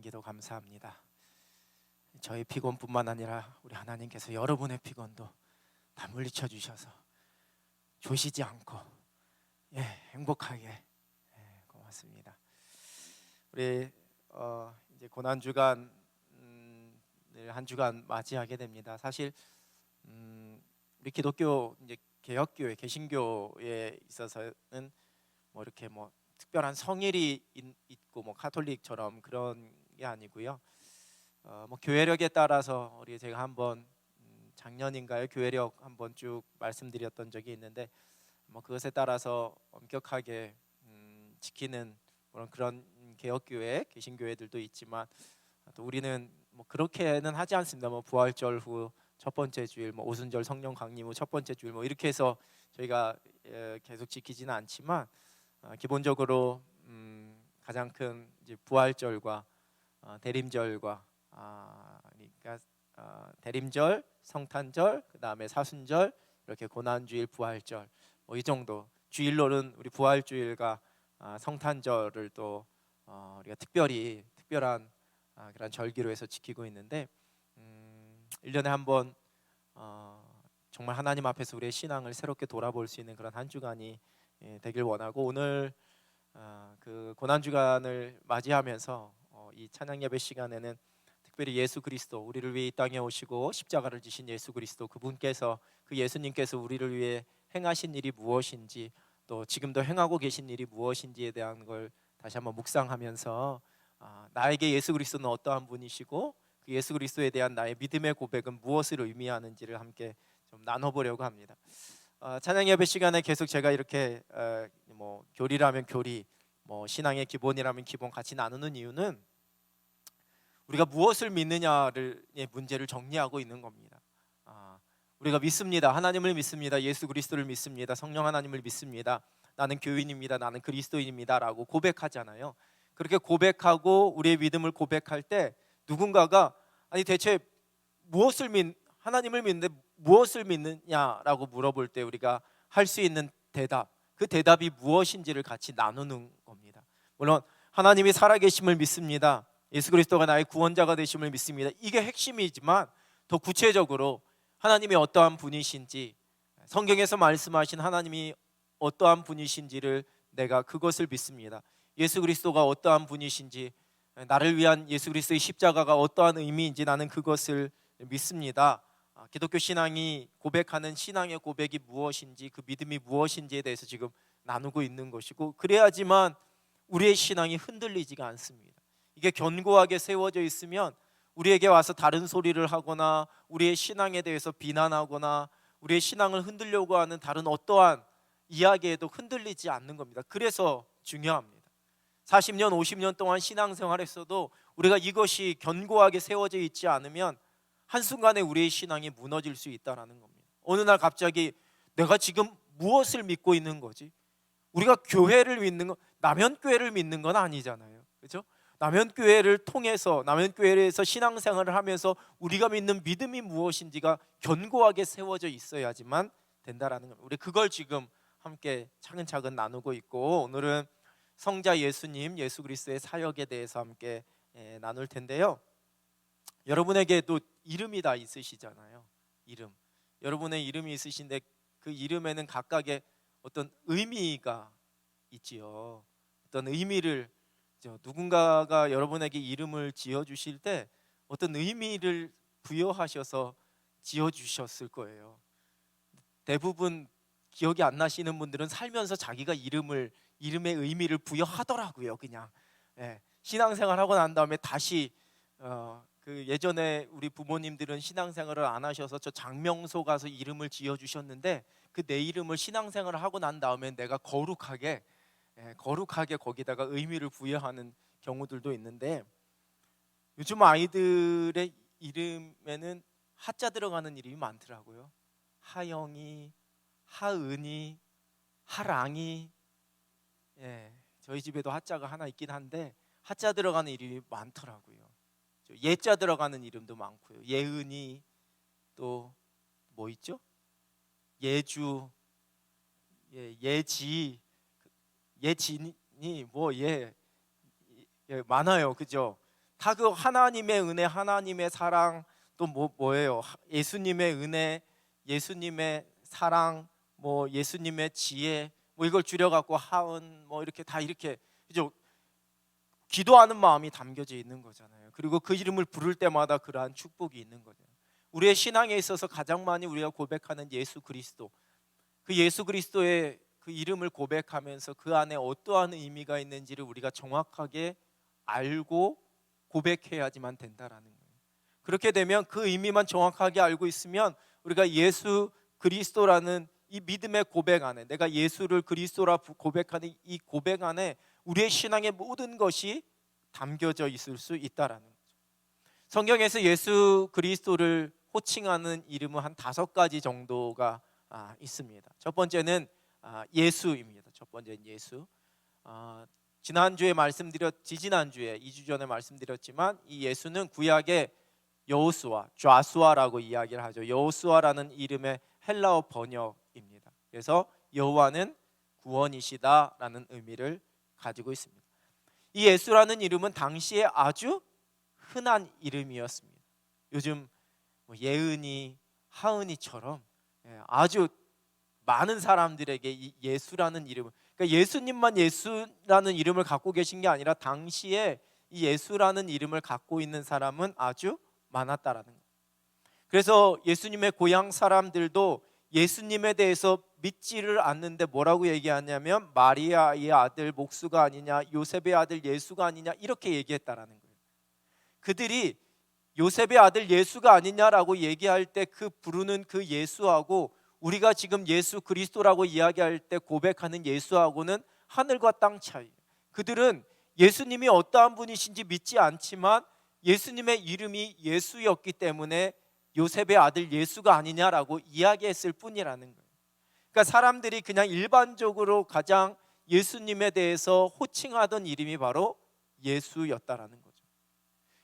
기도 감사합니다. 저희 피곤뿐만 아니라 우리 하나님께서 여러분의 피곤도 다 물리쳐 주셔서 조시지 않고 행복하게 고맙습니다. 우리 이제 고난 주간 한 주간 맞이하게 됩니다. 사실 우리 기독교 이제 개혁교회 개신교에 있어서는 뭐 이렇게 뭐 특별한 성일이 있고 뭐 카톨릭처럼 그런 게 아니고요. 뭐 교회력에 따라서 우리 제가 한번 작년인가요 교회력 한번 쭉 말씀드렸던 적이 있는데 뭐 그것에 따라서 엄격하게 지키는 그런 개혁교회 개신교회들도 있지만 또 우리는 뭐 그렇게는 하지 않습니다. 뭐 부활절 후 첫 번째 주일, 뭐 오순절 성령 강림 후 첫 번째 주일 뭐 이렇게 해서 저희가 계속 지키지는 않지만 기본적으로 가장 큰 이제 부활절과 대림절과 그러니까 대림절, 성탄절, 그 다음에 사순절, 이렇게 고난주일, 부활절 뭐 이 정도 주일로는 우리 부활주일과 성탄절을 또 우리가 특별한 그런 절기로 해서 지키고 있는데 1년에 한 번 정말 하나님 앞에서 우리의 신앙을 새롭게 돌아볼 수 있는 그런 한 주간이 되길 원하고 오늘 그 고난 주간을 맞이하면서 이 찬양 예배 시간에는 특별히 예수 그리스도 우리를 위해 이 땅에 오시고 십자가를 지신 예수 그리스도 그분께서 그 예수님께서 우리를 위해 행하신 일이 무엇인지 또 지금도 행하고 계신 일이 무엇인지에 대한 걸 다시 한번 묵상하면서 나에게 예수 그리스도는 어떠한 분이시고 그 예수 그리스도에 대한 나의 믿음의 고백은 무엇을 의미하는지를 함께 좀 나눠보려고 합니다. 찬양 예배 시간에 계속 제가 이렇게 뭐 교리라면 교리, 뭐 신앙의 기본이라면 기본 같이 나누는 이유는 우리가 무엇을 믿느냐를 문제를 정리하고 있는 겁니다. 우리가 믿습니다. 하나님을 믿습니다. 예수 그리스도를 믿습니다. 성령 하나님을 믿습니다. 나는 교인입니다. 나는 그리스도인입니다라고 고백하잖아요. 그렇게 고백하고 우리의 믿음을 고백할 때 누군가가 아니 대체 하나님을 믿는데 무엇을 믿느냐라고 물어볼 때 우리가 할 수 있는 대답, 그 대답이 무엇인지를 같이 나누는 겁니다. 물론 하나님이 살아계심을 믿습니다. 예수 그리스도가 나의 구원자가 되심을 믿습니다. 이게 핵심이지만 더 구체적으로 하나님이 어떠한 분이신지, 성경에서 말씀하신 하나님이 어떠한 분이신지를 내가 그것을 믿습니다. 예수 그리스도가 어떠한 분이신지, 나를 위한 예수 그리스도의 십자가가 어떠한 의미인지 나는 그것을 믿습니다. 기독교 신앙이 고백하는 신앙의 고백이 무엇인지, 그 믿음이 무엇인지에 대해서 지금 나누고 있는 것이고, 그래야지만 우리의 신앙이 흔들리지가 않습니다. 이게 견고하게 세워져 있으면 우리에게 와서 다른 소리를 하거나 우리의 신앙에 대해서 비난하거나 우리의 신앙을 흔들려고 하는 다른 어떠한 이야기에도 흔들리지 않는 겁니다. 그래서 중요합니다. 40년, 50년 동안 신앙생활했어도 우리가 이것이 견고하게 세워져 있지 않으면 한순간에 우리의 신앙이 무너질 수 있다는 겁니다. 어느 날 갑자기 내가 지금 무엇을 믿고 있는 거지? 우리가 교회를 믿는 건 남현교회를 믿는 건 아니잖아요. 그렇죠? 남현교회를 통해서 남현교회에서 신앙생활을 하면서 우리가 믿는 믿음이 무엇인지가 견고하게 세워져 있어야지만 된다라는 겁니다. 우리 그걸 지금 함께 차근차근 나누고 있고 오늘은 성자 예수님, 예수 그리스도의 사역에 대해서 함께 나눌 텐데요. 여러분에게도 이름이 다 있으시잖아요. 이름. 여러분의 이름이 있으신데 그 이름에는 각각의 어떤 의미가 있지요. 어떤 의미를 누군가가 여러분에게 이름을 지어주실 때 어떤 의미를 부여하셔서 지어주셨을 거예요. 대부분 기억이 안 나시는 분들은 살면서 자기가 이름의 의미를 부여하더라고요. 그냥 신앙생활 하고 난 다음에 다시 그 예전에 우리 부모님들은 신앙생활을 안 하셔서 저 장명소 가서 이름을 지어주셨는데 그 내 이름을 신앙생활을 하고 난 다음에 내가 거룩하게 거기다가 의미를 부여하는 경우들도 있는데 요즘 아이들의 이름에는 하자 들어가는 이름이 많더라고요. 하영이, 하은이, 하랑이. 저희 집에도 하자가 하나 있긴 한데 하자 들어가는 이름이 많더라고요. 예자 들어가는 이름도 많고요. 예은이, 또 뭐 있죠? 예주, 예지, 예진이 많아요. 그죠? 다 그 하나님의 은혜, 하나님의 사랑, 또 뭐예요? 예수님의 은혜, 예수님의 사랑, 뭐 예수님의 지혜, 뭐 이걸 줄여갖고 하은, 뭐 이렇게 다 이렇게 그죠? 기도하는 마음이 담겨져 있는 거잖아요. 그리고 그 이름을 부를 때마다 그러한 축복이 있는 거죠. 우리의 신앙에 있어서 가장 많이 우리가 고백하는 예수 그리스도, 그 예수 그리스도의 그 이름을 고백하면서 그 안에 어떠한 의미가 있는지를 우리가 정확하게 알고 고백해야지만 된다라는 거예요. 그렇게 되면 그 의미만 정확하게 알고 있으면 우리가 예수 그리스도라는 이 믿음의 고백 안에, 내가 예수를 그리스도라 고백하는 이 고백 안에 우리의 신앙의 모든 것이 담겨져 있을 수 있다라는 거죠. 성경에서 예수 그리스도를 호칭하는 이름은 한 5가지 정도가 있습니다. 첫 번째는 예수입니다. 첫 번째는 예수. 지난주에 지지난주에 2주 전에 말씀드렸지만 이 예수는 구약의 여호수아, 좌수아라고 이야기를 하죠. 여호수아라는 이름의 헬라어 번역입니다. 그래서 여호와는 구원이시다라는 의미를 가지고 있습니다. 이 예수라는 이름은 당시에 아주 흔한 이름이었습니다. 요즘 예은이, 하은이처럼 아주 많은 사람들에게 이 예수라는 이름을, 그러니까 예수님만 예수라는 이름을 갖고 계신 게 아니라 당시에 이 예수라는 이름을 갖고 있는 사람은 아주 많았다라는 거예요. 그래서 예수님의 고향 사람들도 예수님에 대해서 믿지를 않는데 뭐라고 얘기하냐면 마리아의 아들 목수가 아니냐, 요셉의 아들 예수가 아니냐, 이렇게 얘기했다라는 거예요. 그들이 요셉의 아들 예수가 아니냐라고 얘기할 때 그 부르는 그 예수하고 우리가 지금 예수 그리스도라고 이야기할 때 고백하는 예수하고는 하늘과 땅 차이. 그들은 예수님이 어떠한 분이신지 믿지 않지만 예수님의 이름이 예수였기 때문에 요셉의 아들 예수가 아니냐라고 이야기했을 뿐이라는 거예요. 그러니까 사람들이 그냥 일반적으로 가장 예수님에 대해서 호칭하던 이름이 바로 예수였다라는 거죠.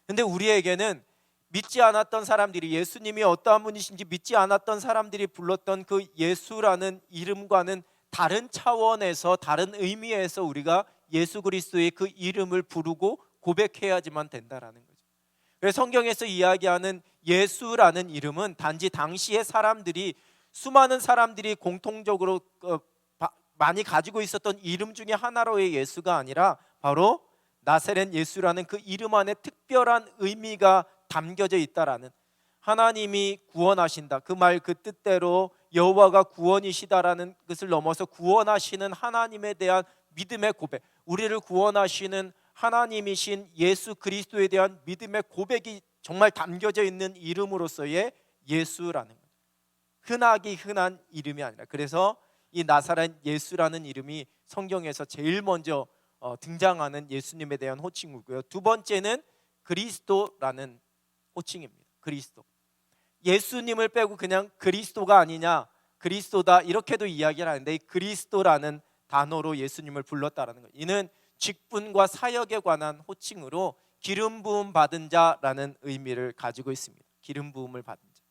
근데 우리에게는 믿지 않았던 사람들이, 예수님이 어떠한 분이신지 믿지 않았던 사람들이 불렀던 그 예수라는 이름과는 다른 차원에서, 다른 의미에서 우리가 예수 그리스도의 그 이름을 부르고 고백해야지만 된다라는 거죠. 그래서 성경에서 이야기하는 예수라는 이름은 단지 당시의 사람들이, 수많은 사람들이 공통적으로 많이 가지고 있었던 이름 중에 하나로의 예수가 아니라 바로 나사렛 예수라는 그 이름 안에 특별한 의미가 담겨져 있다라는, 하나님이 구원하신다, 그 말 그 뜻대로 여호와가 구원이시다라는 것을 넘어서 구원하시는 하나님에 대한 믿음의 고백, 우리를 구원하시는 하나님이신 예수 그리스도에 대한 믿음의 고백이 정말 담겨져 있는 이름으로서의 예수라는 거예요. 흔하기 흔한 이름이 아니라. 그래서 이 나사렛 예수라는 이름이 성경에서 제일 먼저 등장하는 예수님에 대한 호칭이고요. 두 번째는 그리스도라는 호칭입니다. 그리스도. 예수님을 빼고 그냥 그리스도가 아니냐, 그리스도다 이렇게도 이야기를 하는데, 이 그리스도라는 단어로 예수님을 불렀다라는 거예요. 이는 직분과 사역에 관한 호칭으로 기름 부음 받은 자라는 의미를 가지고 있습니다. 기름 부음을 받은 자.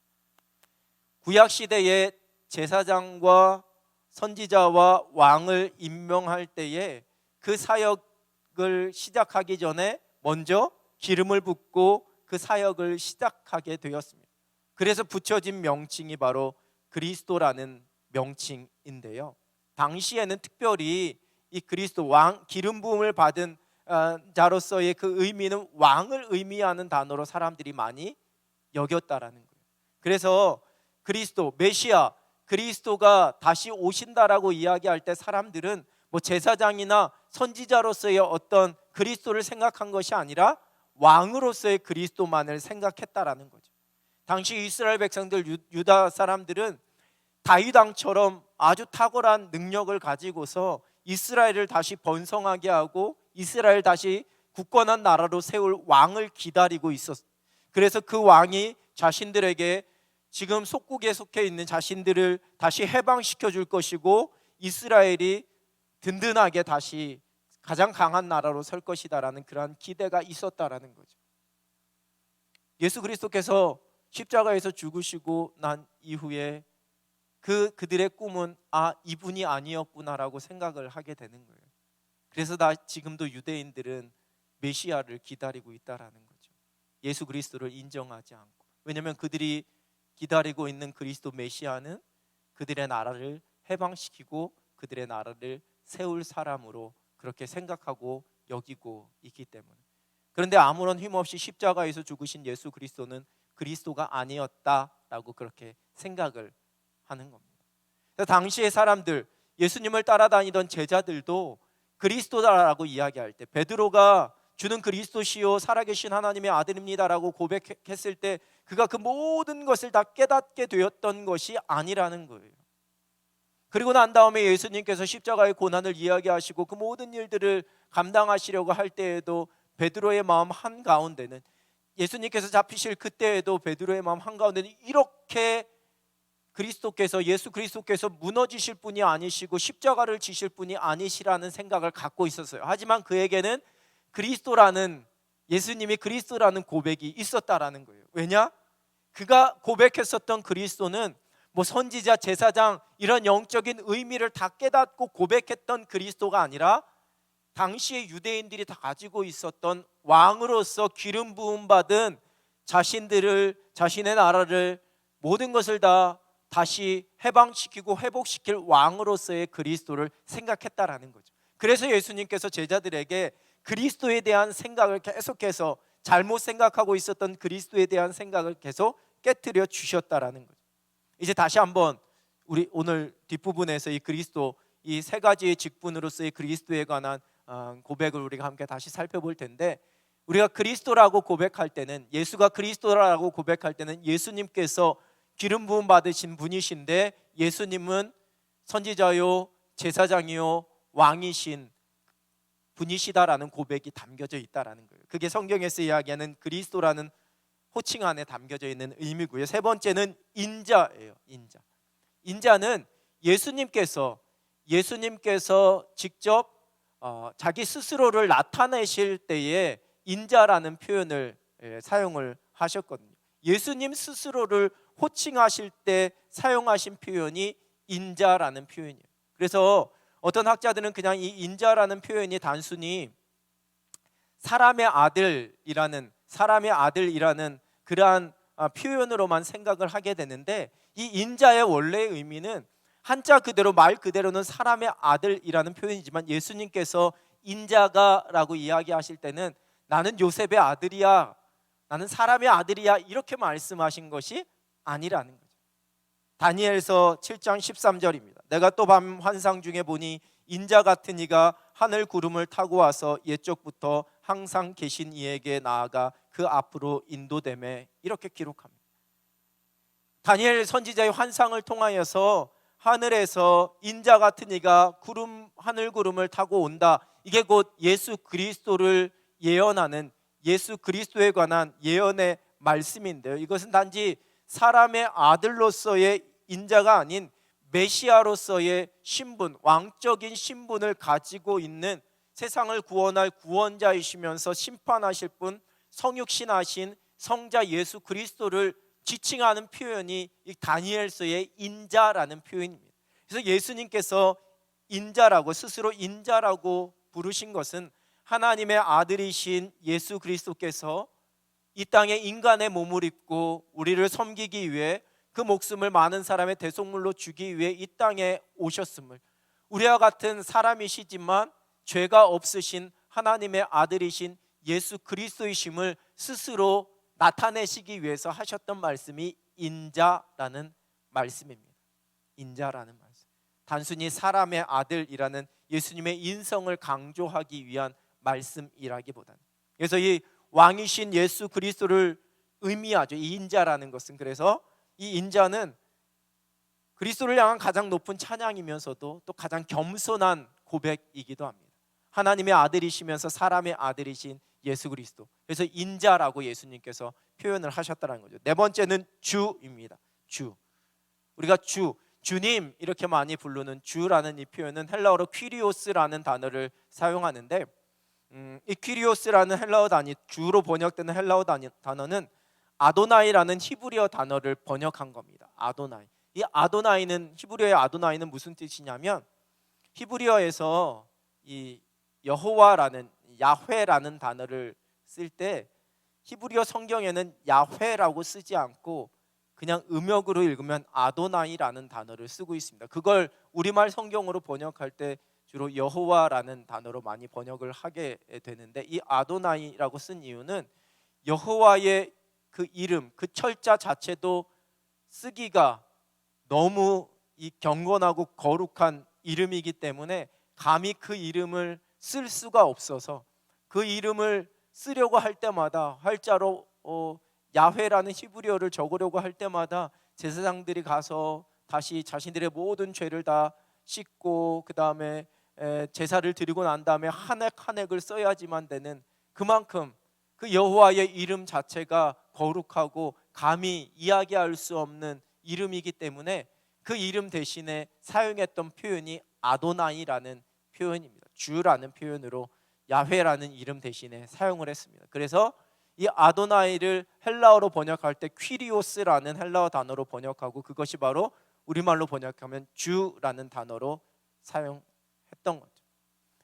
구약 시대에 제사장과 선지자와 왕을 임명할 때에 그 사역을 시작하기 전에 먼저 기름을 붓고 그 사역을 시작하게 되었습니다. 그래서 붙여진 명칭이 바로 그리스도라는 명칭인데요, 당시에는 특별히 이 그리스도, 왕, 기름 부음을 받은 자로서의 그 의미는 왕을 의미하는 단어로 사람들이 많이 여겼다라는 거예요. 그래서 그리스도, 메시아, 그리스도가 다시 오신다라고 이야기할 때 사람들은 뭐 제사장이나 선지자로서의 어떤 그리스도를 생각한 것이 아니라 왕으로서의 그리스도만을 생각했다라는 거죠. 당시 이스라엘 백성들, 유다 사람들은 다윗 왕처럼 아주 탁월한 능력을 가지고서 이스라엘을 다시 번성하게 하고 이스라엘 다시 굳건한 나라로 세울 왕을 기다리고 있었어요. 그래서 그 왕이 자신들에게 지금 속국에 속해 있는 자신들을 다시 해방시켜 줄 것이고 이스라엘이 든든하게 다시 가장 강한 나라로 설 것이다라는 그러한 기대가 있었다라는 거죠. 예수 그리스도께서 십자가에서 죽으시고 난 이후에 그들의 꿈은 이분이 아니었구나라고 생각을 하게 되는 거예요. 그래서 지금도 유대인들은 메시아를 기다리고 있다라는 거죠. 예수 그리스도를 인정하지 않고, 왜냐하면 그들이 기다리고 있는 그리스도 메시아는 그들의 나라를 해방시키고 그들의 나라를 세울 사람으로 그렇게 생각하고 여기고 있기 때문에. 그런데 아무런 힘없이 십자가에서 죽으신 예수 그리스도는 그리스도가 아니었다라고 그렇게 생각을 하는 겁니다. 당시의 사람들, 예수님을 따라다니던 제자들도 그리스도다라고 이야기할 때, 베드로가 주는 그리스도시요 살아계신 하나님의 아들입니다라고 고백했을 때 그가 그 모든 것을 다 깨닫게 되었던 것이 아니라는 거예요. 그리고 난 다음에 예수님께서 십자가의 고난을 이야기하시고 그 모든 일들을 감당하시려고 할 때에도 베드로의 마음 한가운데는, 예수님께서 잡히실 그때에도 베드로의 마음 한가운데는 이렇게 그리스도께서, 예수 그리스도께서 무너지실 분이 아니시고 십자가를 지실 분이 아니시라는 생각을 갖고 있었어요. 하지만 그에게는 그리스도라는, 예수님이 그리스도라는 고백이 있었다라는 거예요. 왜냐? 그가 고백했었던 그리스도는 뭐 선지자, 제사장 이런 영적인 의미를 다 깨닫고 고백했던 그리스도가 아니라 당시의 유대인들이 다 가지고 있었던 왕으로서 기름 부음 받은 자신의 나라를, 모든 것을 다 다시 해방시키고 회복시킬 왕으로서의 그리스도를 생각했다라는 거죠. 그래서 예수님께서 제자들에게 그리스도에 대한 생각을 계속해서, 잘못 생각하고 있었던 그리스도에 대한 생각을 계속 깨트려 주셨다라는 거죠. 이제 다시 한번 우리 오늘 뒷부분에서 이 그리스도, 이 세 가지의 직분으로서의 그리스도에 관한 고백을 우리가 함께 다시 살펴볼 텐데, 우리가 그리스도라고 고백할 때는, 예수가 그리스도라고 고백할 때는 예수님께서 기름 부음 받으신 분이신데, 예수님은 선지자요 제사장이요 왕이신 분이시다라는 고백이 담겨져 있다라는 거예요. 그게 성경에서 이야기하는 그리스도라는 호칭 안에 담겨져 있는 의미고요. 세 번째는 인자예요. 인자는 예수님께서 직접 자기 스스로를 나타내실 때에 인자라는 표현을 사용을 하셨거든요. 예수님 스스로를 호칭하실 때 사용하신 표현이 인자라는 표현이에요. 그래서 어떤 학자들은 그냥 이 인자라는 표현이 단순히 사람의 아들이라는 그러한 표현으로만 생각을 하게 되는데, 이 인자의 원래의 의미는 한자 그대로, 말 그대로는 사람의 아들이라는 표현이지만, 예수님께서 인자가라고 이야기하실 때는 나는 요셉의 아들이야, 나는 사람의 아들이야, 이렇게 말씀하신 것이 아니라는 거죠. 다니엘서 7장 13절입니다. 내가 또 밤 환상 중에 보니 인자 같은 이가 하늘 구름을 타고 와서 옛적부터 항상 계신 이에게 나아가 그 앞으로 인도되매, 이렇게 기록합니다. 다니엘 선지자의 환상을 통하여서 하늘에서 인자 같은 이가 하늘 구름을 타고 온다, 이게 곧 예수 그리스도를 예언하는, 예수 그리스도에 관한 예언의 말씀인데요, 이것은 단지 사람의 아들로서의 인자가 아닌 메시아로서의 신분, 왕적인 신분을 가지고 있는, 세상을 구원할 구원자이시면서 심판하실 분, 성육신하신 성자 예수 그리스도를 지칭하는 표현이 이 다니엘서의 인자라는 표현입니다. 그래서 예수님께서 스스로 인자라고 부르신 것은 하나님의 아들이신 예수 그리스도께서 이 땅에 인간의 몸을 입고 우리를 섬기기 위해, 그 목숨을 많은 사람의 대속물로 주기 위해 이 땅에 오셨음을, 우리와 같은 사람이시지만 죄가 없으신 하나님의 아들이신 예수 그리스도이심을 스스로 나타내시기 위해서 하셨던 말씀이 인자라는 말씀입니다. 인자라는 말씀, 단순히 사람의 아들이라는 예수님의 인성을 강조하기 위한 말씀이라기보다는, 그래서 이 왕이신 예수 그리스도를 의미하죠, 이 인자라는 것은. 그래서 이 인자는 그리스도를 향한 가장 높은 찬양이면서도 또 가장 겸손한 고백이기도 합니다. 하나님의 아들이시면서 사람의 아들이신 예수 그리스도, 그래서 인자라고 예수님께서 표현을 하셨다는 거죠. 네 번째는 주입니다. 우리가 주님 이렇게 많이 부르는 주라는 이 표현은 헬라어로 퀴리오스라는 단어를 사용하는데, 이 퀴리오스라는 헬라어 단위, 주로 번역되는 헬라어 단어는 아도나이라는 히브리어 단어를 번역한 겁니다. 이 아도나이는, 히브리어의 아도나이는 무슨 뜻이냐면, 히브리어에서 이 여호와라는, 야훼라는 단어를 쓸 때 히브리어 성경에는 야훼라고 쓰지 않고 그냥 음역으로 읽으면 아도나이라는 단어를 쓰고 있습니다. 그걸 우리말 성경으로 번역할 때 주로 여호와라는 단어로 많이 번역을 하게 되는데, 이 아도나이라고 쓴 이유는 여호와의 그 이름, 그 철자 자체도 쓰기가 너무 이 경건하고 거룩한 이름이기 때문에 감히 그 이름을 쓸 수가 없어서 그 이름을 쓰려고 할 때마다 활자로 야훼라는 히브리어를 적으려고 할 때마다 제사장들이 가서 다시 자신들의 모든 죄를 다 씻고 그 다음에 제사를 드리고 난 다음에 한 획 한 획을 써야지만 되는, 그만큼 그 여호와의 이름 자체가 거룩하고 감히 이야기할 수 없는 이름이기 때문에 그 이름 대신에 사용했던 표현이 아도나이라는 표현입니다. 주라는 표현으로 야훼라는 이름 대신에 사용을 했습니다. 그래서 이 아도나이를 헬라어로 번역할 때 퀴리오스라는 헬라어 단어로 번역하고, 그것이 바로 우리말로 번역하면 주라는 단어로 사용했던 거죠.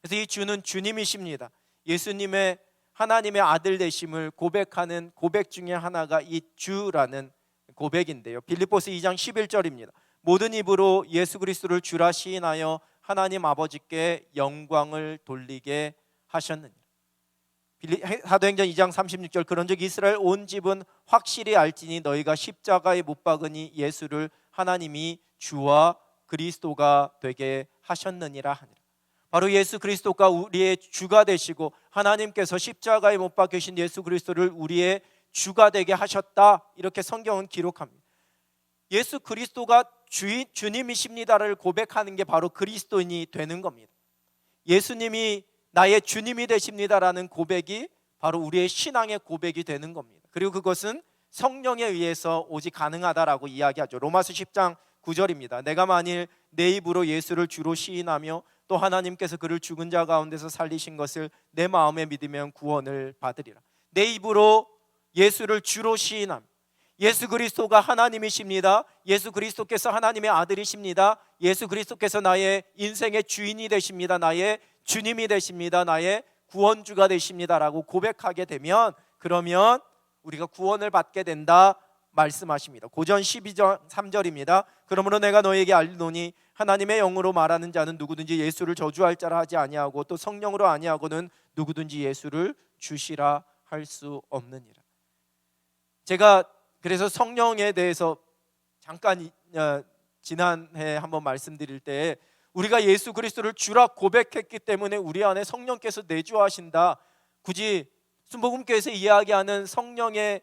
그래서 이 주는 주님이십니다. 예수님의 하나님의 아들 되심을 고백하는 고백 중에 하나가 이 주라는 고백인데요. 빌립보서 2장 11절입니다. 모든 입으로 예수 그리스도를 주라 시인하여 하나님 아버지께 영광을 돌리게 하셨느니라. 사도행전 2장 36절, 그런즉 이스라엘 온 집은 확실히 알지니 너희가 십자가에 못 박으니 예수를 하나님이 주와 그리스도가 되게 하셨느니라 하니라. 바로 예수 그리스도가 우리의 주가 되시고 하나님께서 십자가에 못 박히신 예수 그리스도를 우리의 주가 되게 하셨다, 이렇게 성경은 기록합니다. 예수 그리스도가 주님이십니다를 고백하는 게 바로 그리스도인이 되는 겁니다. 예수님이 나의 주님이 되십니다라는 고백이 바로 우리의 신앙의 고백이 되는 겁니다. 그리고 그것은 성령에 의해서 오직 가능하다라고 이야기하죠. 로마서 10장 9절입니다. 내가 만일 내 입으로 예수를 주로 시인하며 또 하나님께서 그를 죽은 자 가운데서 살리신 것을 내 마음에 믿으면 구원을 받으리라. 내 입으로 예수를 주로 시인함, 예수 그리스도가 하나님이십니다. 예수 그리스도께서 하나님의 아들이십니다. 예수 그리스도께서 나의 인생의 주인이 되십니다. 나의 주님이 되십니다. 나의 구원주가 되십니다라고 고백하게 되면, 그러면 우리가 구원을 받게 된다 말씀하십니다. 고전 12장 3절입니다. 그러므로 내가 너에게 알리노니 하나님의 영으로 말하는 자는 누구든지 예수를 저주할 자라 하지 아니하고 또 성령으로 아니하고는 누구든지 예수를 주시라 할 수 없느니라. 제가 그래서 성령에 대해서 잠깐 지난해 한번 말씀드릴 때, 우리가 예수 그리스도를 주라 고백했기 때문에 우리 안에 성령께서 내주하신다, 굳이 순복음교회에서 이야기하는 성령의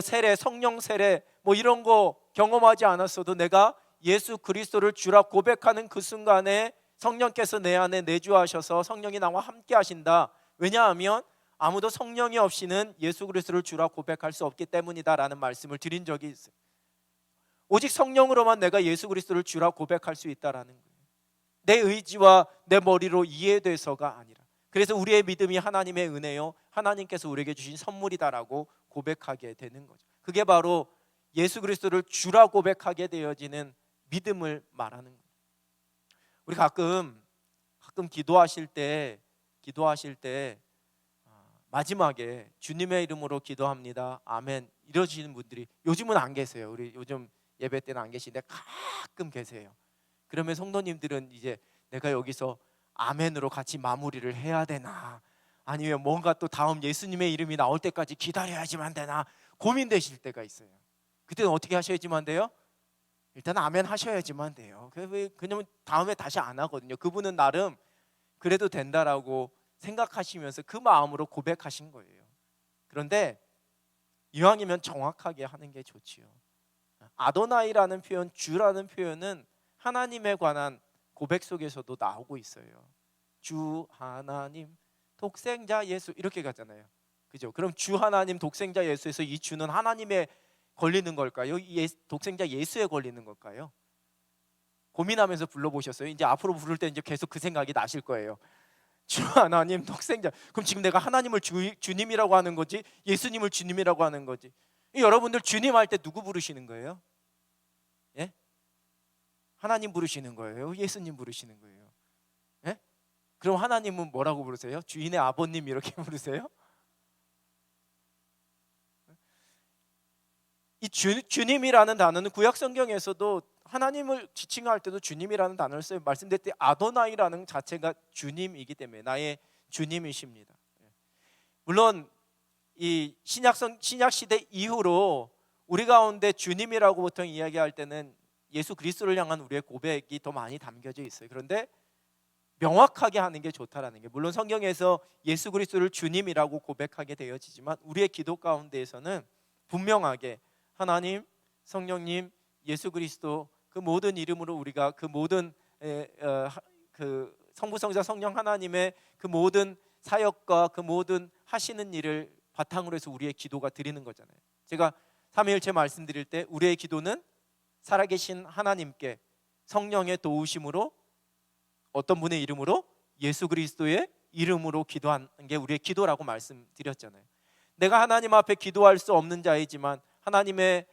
세례, 성령 세례 이런 거 경험하지 않았어도 내가 예수 그리스도를 주라 고백하는 그 순간에 성령께서 내 안에 내주하셔서 성령이 나와 함께 하신다. 왜냐하면 아무도 성령이 없이는 예수 그리스도를 주라 고백할 수 없기 때문이다라는 말씀을 드린 적이 있어요. 오직 성령으로만 내가 예수 그리스도를 주라 고백할 수 있다라는 거예요. 내 의지와 내 머리로 이해돼서가 아니라. 그래서 우리의 믿음이 하나님의 은혜요, 하나님께서 우리에게 주신 선물이다라고 고백하게 되는 거죠. 그게 바로 예수 그리스도를 주라 고백하게 되어지는 믿음을 말하는 거예요. 우리 가끔 기도하실 때 마지막에 주님의 이름으로 기도합니다, 아멘 이러시는 분들이 요즘은 안 계세요. 우리 요즘 예배 때는 안 계시는데 가끔 계세요. 그러면 성도님들은 이제 내가 여기서 아멘으로 같이 마무리를 해야 되나, 아니면 뭔가 또 다음 예수님의 이름이 나올 때까지 기다려야지만 되나 고민되실 때가 있어요. 그때는 어떻게 하셔야지만 돼요? 일단 아멘 하셔야지만 돼요. 그냥 다음에 다시 안 하거든요. 그분은 나름 그래도 된다라고 생각하시면서 그 마음으로 고백하신 거예요. 그런데 이왕이면 정확하게 하는 게 좋지요. 아도나이라는 표현, 주라는 표현은 하나님에 관한 고백 속에서도 나오고 있어요. 주 하나님 독생자 예수 이렇게 가잖아요. 그죠? 그럼 주 하나님 독생자 예수에서 이 주는 하나님에 걸리는 걸까요? 독생자 예수에 걸리는 걸까요? 고민하면서 불러보셨어요? 이제 앞으로 부를 때 이제 계속 그 생각이 나실 거예요. 주 하나님 독생자. 그럼 지금 내가 하나님을 주님이라고 하는 거지, 예수님을 주님이라고 하는 거지? 여러분들 주님 할 때 누구 부르시는 거예요? 예? 하나님 부르시는 거예요? 예수님 부르시는 거예요? 예? 그럼 하나님은 뭐라고 부르세요? 주인의 아버님 이렇게 부르세요? 이 주님이라는 단어는 구약 성경에서도 하나님을 지칭할 때도 주님이라는 단어를 써요. 말씀드릴 때 아도나이라는 자체가 주님이기 때문에 나의 주님이십니다. 물론 이 신약 시대 이후로 우리 가운데 주님이라고 보통 이야기할 때는 예수 그리스도를 향한 우리의 고백이 더 많이 담겨져 있어요. 그런데 명확하게 하는 게 좋다라는 게, 물론 성경에서 예수 그리스도를 주님이라고 고백하게 되어지지만 우리의 기도 가운데에서는 분명하게 하나님, 성령님, 예수 그리스도 그 모든 이름으로 우리가 그 모든 그 성부, 성자, 성령 하나님의 그 모든 사역과 그 모든 하시는 일을 바탕으로 해서 우리의 기도가 드리는 거잖아요. 제가 삼위일체 말씀드릴 때 우리의 기도는 살아계신 하나님께 성령의 도우심으로 어떤 분의 이름으로? 예수 그리스도의 이름으로 기도하는 게 우리의 기도라고 말씀드렸잖아요. 내가 하나님 앞에 기도할 수 없는 자이지만 하나님의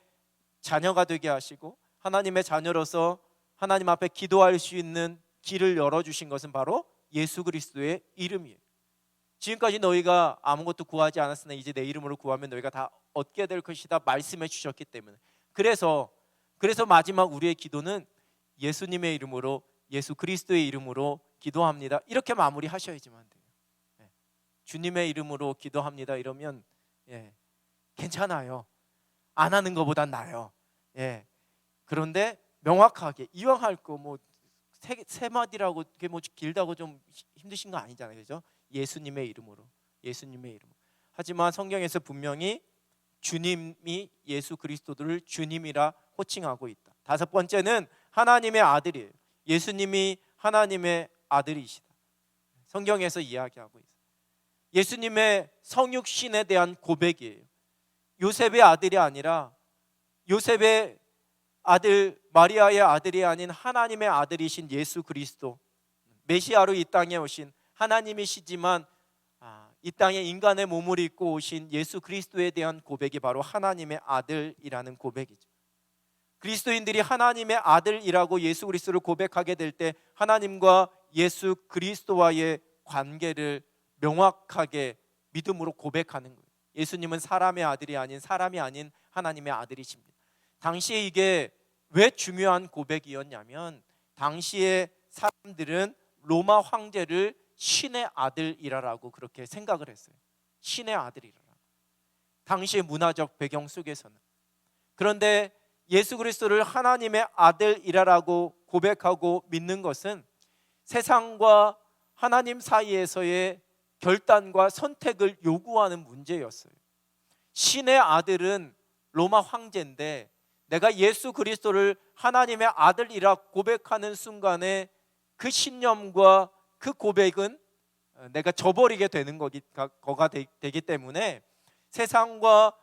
자녀가 되게 하시고 하나님의 자녀로서 하나님 앞에 기도할 수 있는 길을 열어주신 것은 바로 예수 그리스도의 이름이에요. 지금까지 너희가 아무것도 구하지 않았으나 이제 내 이름으로 구하면 너희가 다 얻게 될 것이다 말씀해 주셨기 때문에, 그래서 마지막 우리의 기도는 예수님의 이름으로, 예수 그리스도의 이름으로 기도합니다 이렇게 마무리하셔야지만 돼요. 주님의 이름으로 기도합니다 이러면 괜찮아요. 안 하는 것보단 나아요. 그런데 명확하게 이왕 할 거 뭐 세 마디라고 그게 뭐 길다고 좀 힘드신 거 아니잖아요, 그죠? 예수님의 이름으로, 예수님의 이름. 하지만 성경에서 분명히 주님이 예수 그리스도를 주님이라 호칭하고 있다. 다섯 번째는 하나님의 아들이에요. 예수님이 하나님의 아들이시다. 성경에서 이야기하고 있어요. 예수님의 성육신에 대한 고백이에요. 요셉의 아들이 아니라 요셉의 아들, 마리아의 아들이 아닌 하나님의 아들이신 예수 그리스도, 메시아로 이 땅에 오신 하나님이시지만 이 땅에 인간의 몸을 입고 오신 예수 그리스도에 대한 고백이 바로 하나님의 아들이라는 고백이죠. 그리스도인들이 하나님의 아들이라고 예수 그리스도를 고백하게 될 때 하나님과 예수 그리스도와의 관계를 명확하게 믿음으로 고백하는 거예요. 예수님은 사람의 아들이 아닌, 사람이 아닌 하나님의 아들이십니다. 당시에 이게 왜 중요한 고백이었냐면 당시에 사람들은 로마 황제를 신의 아들이라고 그렇게 생각을 했어요. 신의 아들이라고, 당시의 문화적 배경 속에서는. 그런데 예수 그리스도를 하나님의 아들이라고 고백하고 믿는 것은 세상과 하나님 사이에서의 결단과 선택을 요구하는 문제였어요. 신의 아들은 로마 황제인데 내가 예수 그리스도를 하나님의 아들이라 고백하는 순간에 그 신념과 그 고백은 내가 저버리게 되는 거가 되기 때문에 세상과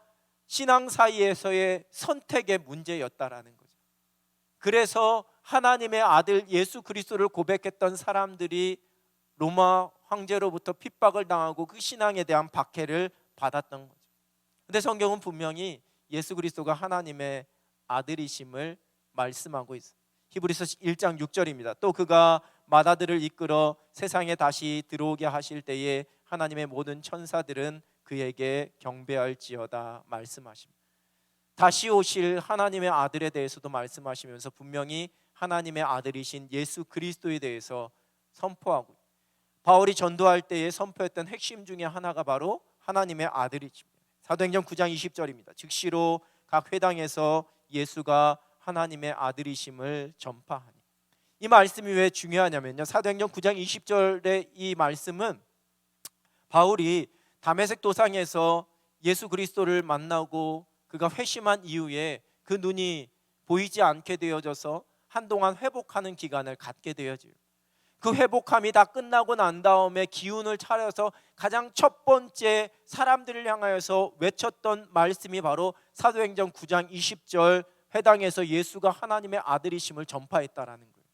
신앙 사이에서의 선택의 문제였다라는 거죠. 그래서 하나님의 아들 예수 그리스도를 고백했던 사람들이 로마 황제로부터 핍박을 당하고 그 신앙에 대한 박해를 받았던 거죠. 근데 성경은 분명히 예수 그리스도가 하나님의 아들이심을 말씀하고 있어요. 히브리서 1장 6절입니다. 또 그가 마다들을 이끌어 세상에 다시 들어오게 하실 때에 하나님의 모든 천사들은 그에게 경배할지어다 말씀하십니다. 다시 오실 하나님의 아들에 대해서도 말씀하시면서 분명히 하나님의 아들이신 예수 그리스도에 대해서 선포하고, 바울이 전도할 때에 선포했던 핵심 중에 하나가 바로 하나님의 아들이십니다. 사도행전 9장 20절입니다. 즉시로 각 회당에서 예수가 하나님의 아들이심을 전파하니. 이 말씀이 왜 중요하냐면요, 사도행전 9장 20절의 이 말씀은 바울이 다메섹 도상에서 예수 그리스도를 만나고 그가 회심한 이후에 그 눈이 보이지 않게 되어져서 한동안 회복하는 기간을 갖게 되어져요. 그 회복함이 다 끝나고 난 다음에 기운을 차려서 가장 첫 번째 사람들을 향하여서 외쳤던 말씀이 바로 사도행전 9장 20절 회당에서 예수가 하나님의 아들이심을 전파했다라는 거예요.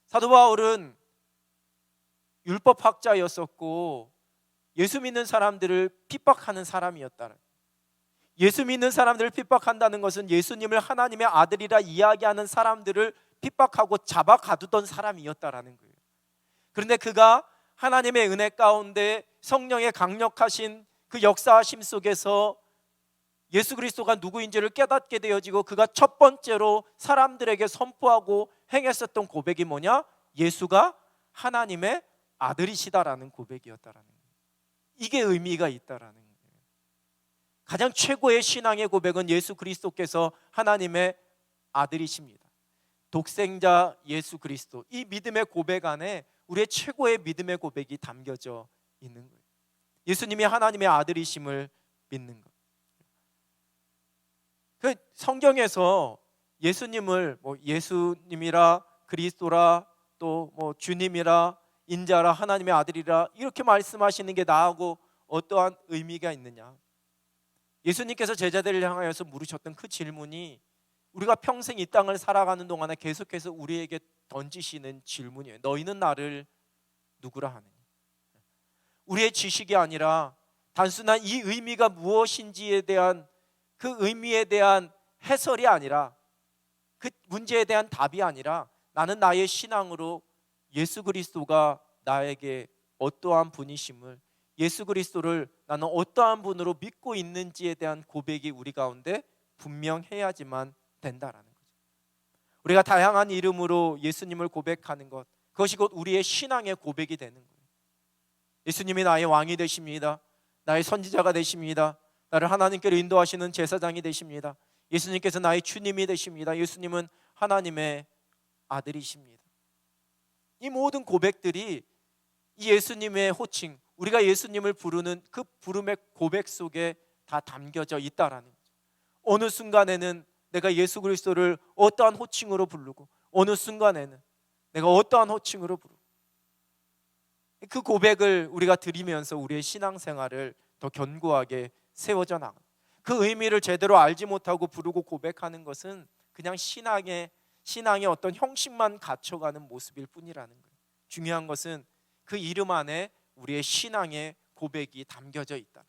사도 바울은 율법학자였었고 예수 믿는 사람들을 핍박하는 사람이었다. 예수 믿는 사람들을 핍박한다는 것은 예수님을 하나님의 아들이라 이야기하는 사람들을 핍박하고 잡아 가두던 사람이었다라는 거예요. 그런데 그가 하나님의 은혜 가운데 성령의 강력하신 그 역사하심 속에서 예수 그리스도가 누구인지를 깨닫게 되어지고 그가 첫 번째로 사람들에게 선포하고 행했었던 고백이 뭐냐? 예수가 하나님의 아들이시다라는 고백이었다라는 거예요. 이게 의미가 있다라는 거예요. 가장 최고의 신앙의 고백은 예수 그리스도께서 하나님의 아들이십니다. 독생자 예수 그리스도, 이 믿음의 고백 안에 우리의 최고의 믿음의 고백이 담겨져 있는 거예요. 예수님이 하나님의 아들이심을 믿는 것. 그 성경에서 예수님을 예수님이라 그리스도라 또 주님이라 인자라 하나님의 아들이라 이렇게 말씀하시는 게 나하고 어떠한 의미가 있느냐? 예수님께서 제자들을 향하여서 물으셨던 그 질문이 우리가 평생 이 땅을 살아가는 동안에 계속해서 우리에게 던지시는 질문이에요. 너희는 나를 누구라 하느냐? 우리의 지식이 아니라 단순한 이 의미가 무엇인지에 대한 그 의미에 대한 해설이 아니라 그 문제에 대한 답이 아니라 나는 나의 신앙으로 예수 그리스도가 나에게 어떠한 분이심을, 예수 그리스도를 나는 어떠한 분으로 믿고 있는지에 대한 고백이 우리 가운데 분명해야지만 된다라는 거죠. 우리가 다양한 이름으로 예수님을 고백하는 것, 그것이 곧 우리의 신앙의 고백이 되는 거예요. 예수님이 나의 왕이 되십니다. 나의 선지자가 되십니다. 나를 하나님께로 인도하시는 제사장이 되십니다. 예수님께서 나의 주님이 되십니다. 예수님은 하나님의 아들이십니다. 이 모든 고백들이 이 예수님의 호칭, 우리가 예수님을 부르는 그 부름의 고백 속에 다 담겨져 있다라는 거죠. 어느 순간에는 내가 예수 그리스도를 어떠한 호칭으로 부르고 어느 순간에는 내가 어떠한 호칭으로 부르고, 그 고백을 우리가 드리면서 우리의 신앙생활을 더 견고하게 세워져 나가. 그 의미를 제대로 알지 못하고 부르고 고백하는 것은 그냥 신앙의 어떤 형식만 갖춰가는 모습일 뿐이라는 거예요. 중요한 것은 그 이름 안에 우리의 신앙의 고백이 담겨져 있다.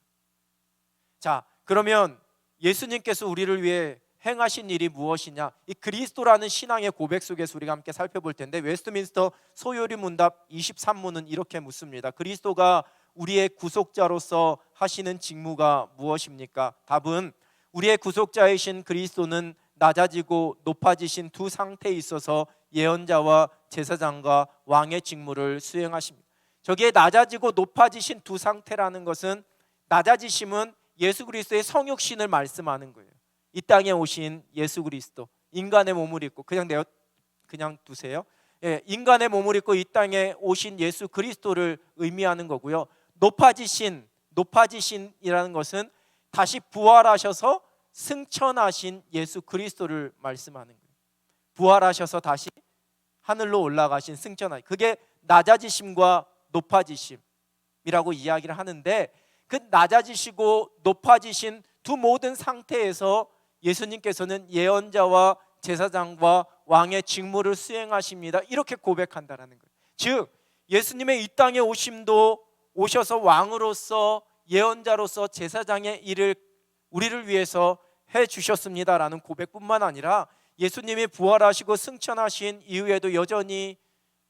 자, 그러면 예수님께서 우리를 위해 행하신 일이 무엇이냐? 이 그리스도라는 신앙의 고백 속에서 우리가 함께 살펴볼 텐데, 웨스트민스터 소요리 문답 23문은 이렇게 묻습니다. 그리스도가 우리의 구속자로서 하시는 직무가 무엇입니까? 답은 우리의 구속자이신 그리스도는 낮아지고 높아지신 두 상태에 있어서 예언자와 제사장과 왕의 직무를 수행하십니다. 저기에 낮아지고 높아지신 두 상태라는 것은, 낮아지심은 예수 그리스도의 성육신을 말씀하는 거예요. 이 땅에 오신 예수 그리스도, 인간의 몸을 입고, 그냥 두세요. 인간의 몸을 입고 이 땅에 오신 예수 그리스도를 의미하는 거고요. 높아지신이라는 것은 다시 부활하셔서 승천하신 예수 그리스도를 말씀하는 거예요. 부활하셔서 다시 하늘로 올라가신, 승천하신, 그게 낮아지심과 높아지심이라고 이야기를 하는데, 그 낮아지시고 높아지신 두 모든 상태에서 예수님께서는 예언자와 제사장과 왕의 직무를 수행하십니다. 이렇게 고백한다라는 거예요. 즉 예수님의 이 땅에 오심도 오셔서 왕으로서, 예언자로서 제사장의 일을 우리를 위해서 해 주셨습니다라는 고백뿐만 아니라, 예수님이 부활하시고 승천하신 이후에도 여전히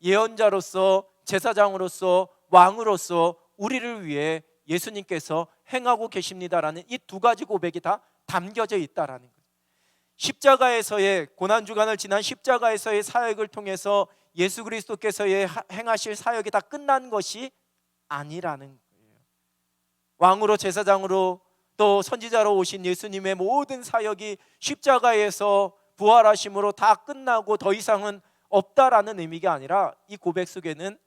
예언자로서, 제사장으로서, 왕으로서 우리를 위해 예수님께서 행하고 계십니다라는 이 두 가지 고백이 다 담겨져 있다라는 거예요. 십자가에서의 고난주간을 지난 십자가에서의 사역을 통해서 예수 그리스도께서의 행하실 사역이 다 끝난 것이 아니라는 거예요. 왕으로, 제사장으로, 또 선지자로 오신 예수님의 모든 사역이 십자가에서 부활하심으로 다 끝나고 더 이상은 없다라는 의미가 아니라, 이 고백 속에는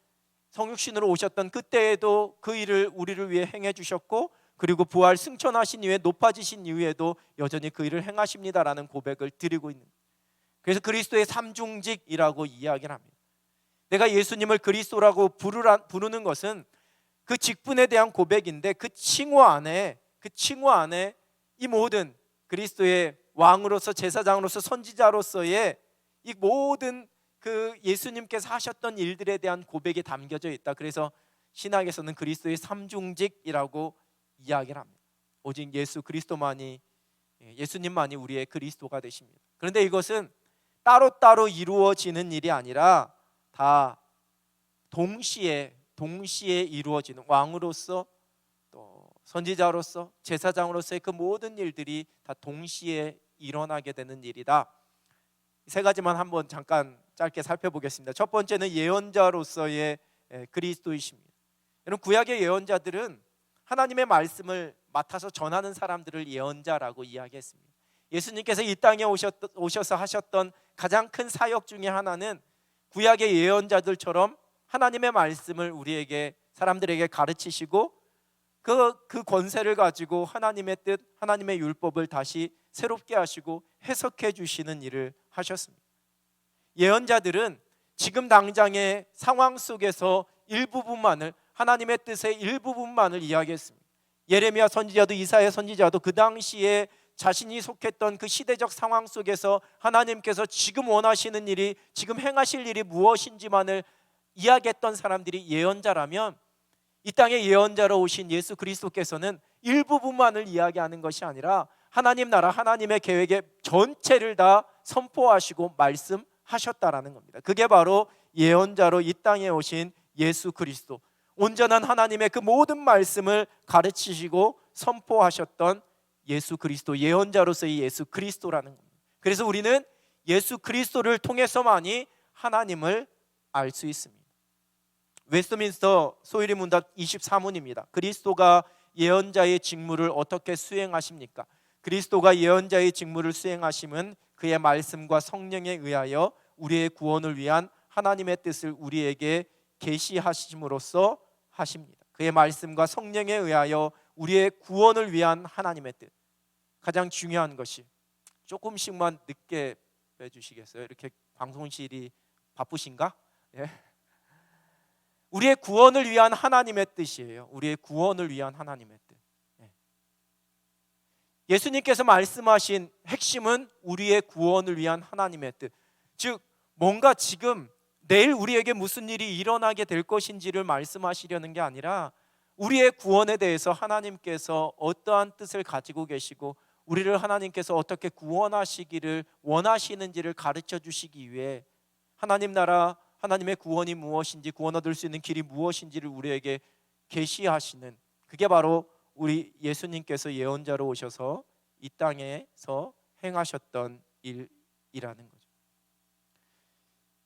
성육신으로 오셨던 그때에도 그 일을 우리를 위해 행해 주셨고, 그리고 부활 승천하신 이후에, 높아지신 이후에도 여전히 그 일을 행하십니다라는 고백을 드리고 있는 거예요. 그래서 그리스도의 삼중직이라고 이야기를 합니다. 내가 예수님을 그리스도라고 부르는 것은 그 직분에 대한 고백인데, 그 칭호 안에 이 모든 그리스도의 왕으로서, 제사장으로서, 선지자로서의 이 모든 그 예수님께서 하셨던 일들에 대한 고백이 담겨져 있다. 그래서 신학에서는 그리스도의 삼중직이라고 이야기를 합니다. 오직 예수님만이 우리의 그리스도가 되십니다. 그런데 이것은 따로따로 이루어지는 일이 아니라 다 동시에 이루어지는, 왕으로서, 또 선지자로서 제사장으로서의 그 모든 일들이 다 동시에 일어나게 되는 일이다. 세 가지만 한번 잠깐 짧게 살펴보겠습니다. 첫 번째는 예언자로서의 그리스도이십니다. 여러분, 구약의 예언자들은 하나님의 말씀을 맡아서 전하는 사람들을 예언자라고 이야기했습니다. 예수님께서 이 땅에 오셔서 하셨던 가장 큰 사역 중에 하나는 구약의 예언자들처럼 하나님의 말씀을 우리에게, 사람들에게 가르치시고 그 권세를 가지고 하나님의 뜻, 하나님의 율법을 다시 새롭게 하시고 해석해 주시는 일을 하셨습니다. 예언자들은 지금 당장의 상황 속에서 일부분만을, 하나님의 뜻의 일부분만을 이야기했습니다. 예레미야 선지자도 이사야 선지자도 그 당시에 자신이 속했던 그 시대적 상황 속에서 하나님께서 지금 원하시는 일이, 지금 행하실 일이 무엇인지만을 이야기했던 사람들이 예언자라면, 이 땅에 예언자로 오신 예수 그리스도께서는 일부분만을 이야기하는 것이 아니라 하나님 나라, 하나님의 계획의 전체를 다 선포하시고 말씀하셨다라는 겁니다. 그게 바로 예언자로 이 땅에 오신 예수 그리스도, 온전한 하나님의 그 모든 말씀을 가르치시고 선포하셨던 예수 그리스도, 예언자로서의 예수 그리스도라는 겁니다. 그래서 우리는 예수 그리스도를 통해서만이 하나님을 알 수 있습니다. 웨스트민스터 소위리 문답 24문입니다. 그리스도가 예언자의 직무를 어떻게 수행하십니까? 그리스도가 예언자의 직무를 수행하심은 그의 말씀과 성령에 의하여 우리의 구원을 위한 하나님의 뜻을 우리에게 계시하심으로써 하십니다. 그의 말씀과 성령에 의하여 우리의 구원을 위한 하나님의 뜻. 가장 중요한 것이, 조금씩만 늦게 빼주시겠어요? 이렇게 방송실이 바쁘신가? 예. 우리의 구원을 위한 하나님의 뜻이에요. 우리의 구원을 위한 하나님의 뜻. 예. 예수님께서 말씀하신 핵심은 우리의 구원을 위한 하나님의 뜻. 즉, 뭔가 지금 내일 우리에게 무슨 일이 일어나게 될 것인지를 말씀하시려는 게 아니라 우리의 구원에 대해서 하나님께서 어떠한 뜻을 가지고 계시고 우리를 하나님께서 어떻게 구원하시기를 원하시는지를 가르쳐 주시기 위해 하나님 나라, 하나님의 구원이 무엇인지, 구원 얻을 수 있는 길이 무엇인지를 우리에게 계시하시는, 그게 바로 우리 예수님께서 예언자로 오셔서 이 땅에서 행하셨던 일이라는 거죠.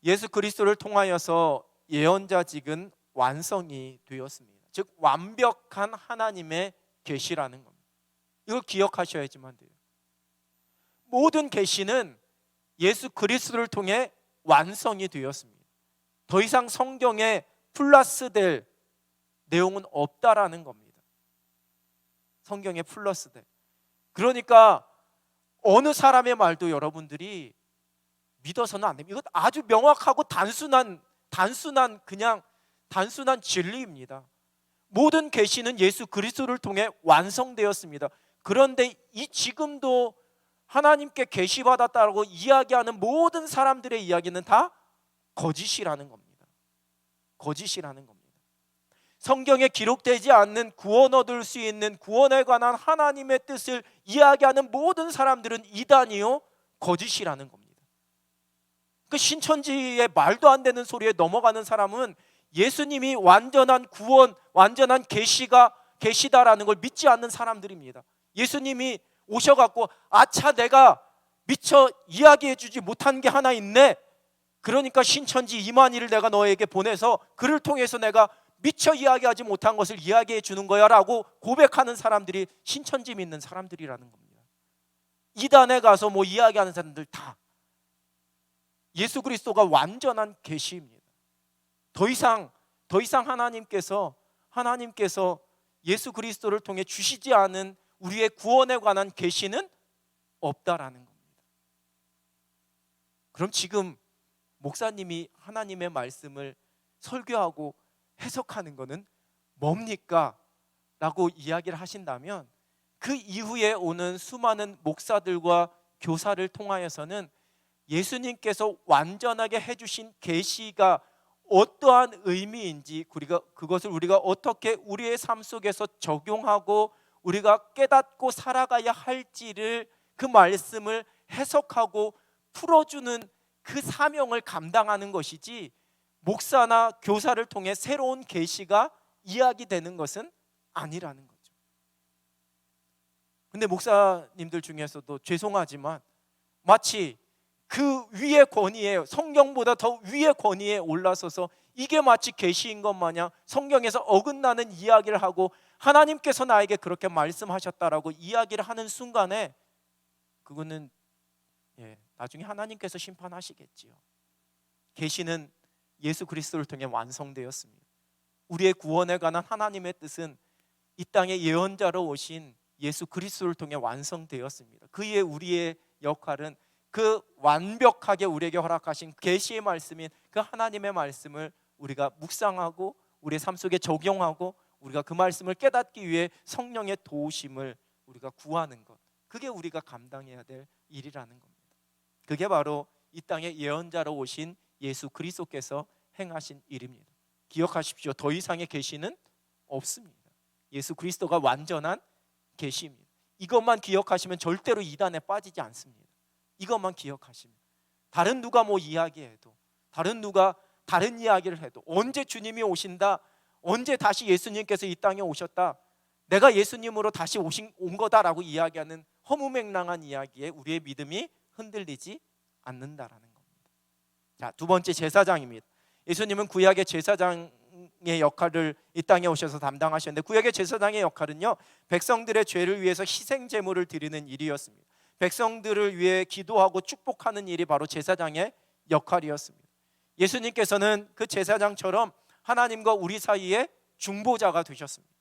예수 그리스도를 통하여서 예언자직은 완성이 되었습니다. 즉 완벽한 하나님의 계시라는 겁니다. 이걸 기억하셔야지만 돼요. 모든 계시는 예수 그리스도를 통해 완성이 되었습니다. 더 이상 성경에 플러스될 내용은 없다라는 겁니다. 성경에 플러스될. 그러니까 어느 사람의 말도 여러분들이 믿어서는 안 됩니다. 이것 아주 명확하고 단순한 진리입니다. 모든 계시는 예수 그리스도를 통해 완성되었습니다. 그런데 지금도 하나님께 계시받았다고 이야기하는 모든 사람들의 이야기는 다 거짓이라는 겁니다. 거짓이라는 겁니다. 성경에 기록되지 않는 구원 얻을 수 있는 구원에 관한 하나님의 뜻을 이야기하는 모든 사람들은 이단이요, 거짓이라는 겁니다. 그 신천지의 말도 안 되는 소리에 넘어가는 사람은 예수님이 완전한 구원, 완전한 계시다라는 걸 믿지 않는 사람들입니다. 예수님이 오셔갖고 아차, 내가 미처 이야기해주지 못한 게 하나 있네. 그러니까 신천지 이만희를 내가 너에게 보내서 그를 통해서 내가 미처 이야기하지 못한 것을 이야기해 주는 거야 라고 고백하는 사람들이 신천지 믿는 사람들이라는 겁니다. 이단에 가서 뭐 이야기하는 사람들 다 예수 그리스도가 완전한 계시입니다. 더 이상 하나님께서 예수 그리스도를 통해 주시지 않은 우리의 구원에 관한 계시는 없다라는 겁니다. 그럼 지금 목사님이 하나님의 말씀을 설교하고 해석하는 것은 뭡니까? 라고 이야기를 하신다면 그 이후에 오는 수많은 목사들과 교사를 통하여서는 예수님께서 완전하게 해주신 계시가 어떠한 의미인지 그것을 우리가 어떻게 우리의 삶 속에서 적용하고 우리가 깨닫고 살아가야 할지를, 그 말씀을 해석하고 풀어주는 그 사명을 감당하는 것이지, 목사나 교사를 통해 새로운 계시가 이야기되는 것은 아니라는 거죠. 근데 목사님들 중에서도 죄송하지만 마치 그 위의 권위에, 성경보다 더 위의 권위에 올라서서 이게 마치 계시인 것 마냥 성경에서 어긋나는 이야기를 하고 하나님께서 나에게 그렇게 말씀하셨다라고 이야기를 하는 순간에 그거는 나중에 하나님께서 심판하시겠지요. 계시는 예수 그리스도를 통해 완성되었습니다. 우리의 구원에 관한 하나님의 뜻은 이 땅에 예언자로 오신 예수 그리스도를 통해 완성되었습니다. 그의 우리의 역할은 그 완벽하게 우리에게 허락하신 계시의 말씀인 그 하나님의 말씀을 우리가 묵상하고 우리의 삶 속에 적용하고 우리가 그 말씀을 깨닫기 위해 성령의 도우심을 우리가 구하는 것, 그게 우리가 감당해야 될 일이라는 겁니다. 그게 바로 이 땅에 예언자로 오신 예수 그리스도께서 행하신 일입니다. 기억하십시오. 더 이상의 계시는 없습니다. 예수 그리스도가 완전한 계시입니다. 이것만 기억하시면 절대로 이단에 빠지지 않습니다. 이것만 기억하시면 다른 누가 뭐 이야기해도, 다른 누가 다른 이야기를 해도, 언제 주님이 오신다, 언제 다시 예수님께서 이 땅에 오셨다, 내가 예수님으로 다시 온 거다라고 이야기하는 허무맹랑한 이야기에 우리의 믿음이 흔들리지 않는다라는 겁니다. 자, 두 번째 제사장입니다. 예수님은 구약의 제사장의 역할을 이 땅에 오셔서 담당하셨는데, 구약의 제사장의 역할은요, 백성들의 죄를 위해서 희생 제물을 드리는 일이었습니다. 백성들을 위해 기도하고 축복하는 일이 바로 제사장의 역할이었습니다. 예수님께서는 그 제사장처럼 하나님과 우리 사이에 중보자가 되셨습니다.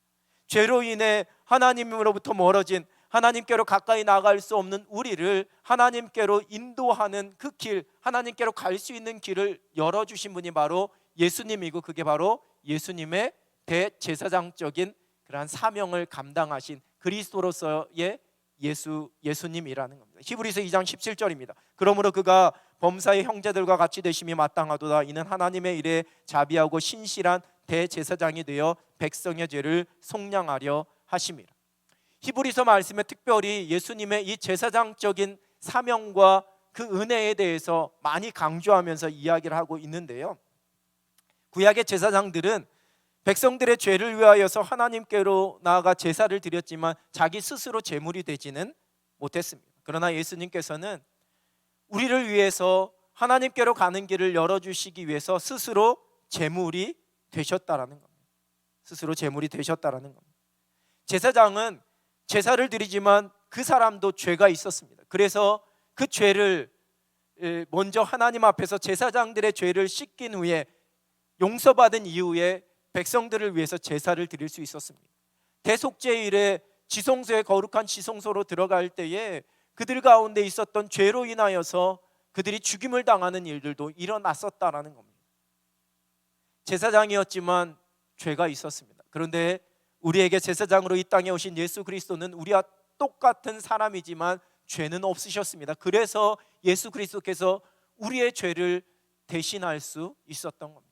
죄로 인해 하나님으로부터 멀어진, 하나님께로 가까이 나갈 수 없는 우리를 하나님께로 인도하는 그 길, 하나님께로 갈 수 있는 길을 열어주신 분이 바로 예수님이고, 그게 바로 예수님의 대제사장적인 그러한 사명을 감당하신 그리스도로서의 예수님이라는 겁니다. 히브리서 2장 17절입니다. 그러므로 그가 범사의 형제들과 같이 되심이 마땅하도다. 이는 하나님의 일에 자비하고 신실한 대제사장이 되어 백성의 죄를 속량하려 하심이라. 히브리서 말씀에 특별히 예수님의 이 제사장적인 사명과 그 은혜에 대해서 많이 강조하면서 이야기를 하고 있는데요, 구약의 제사장들은 백성들의 죄를 위하여서 하나님께로 나아가 제사를 드렸지만 자기 스스로 제물이 되지는 못했습니다. 그러나 예수님께서는 우리를 위해서 하나님께로 가는 길을 열어주시기 위해서 스스로 제물이 되셨다라는 겁니다. 스스로 제물이 되셨다라는 겁니다. 제사장은 제사를 드리지만 그 사람도 죄가 있었습니다. 그래서 그 죄를 먼저 하나님 앞에서 제사장들의 죄를 씻긴 후에, 용서받은 이후에 백성들을 위해서 제사를 드릴 수 있었습니다. 대속죄일에 지성소에, 거룩한 지성소로 들어갈 때에 그들 가운데 있었던 죄로 인하여서 그들이 죽임을 당하는 일들도 일어났었다라는 겁니다. 제사장이었지만 죄가 있었습니다. 그런데 우리에게 제사장으로 이 땅에 오신 예수 그리스도는 우리와 똑같은 사람이지만 죄는 없으셨습니다. 그래서 예수 그리스도께서 우리의 죄를 대신할 수 있었던 겁니다.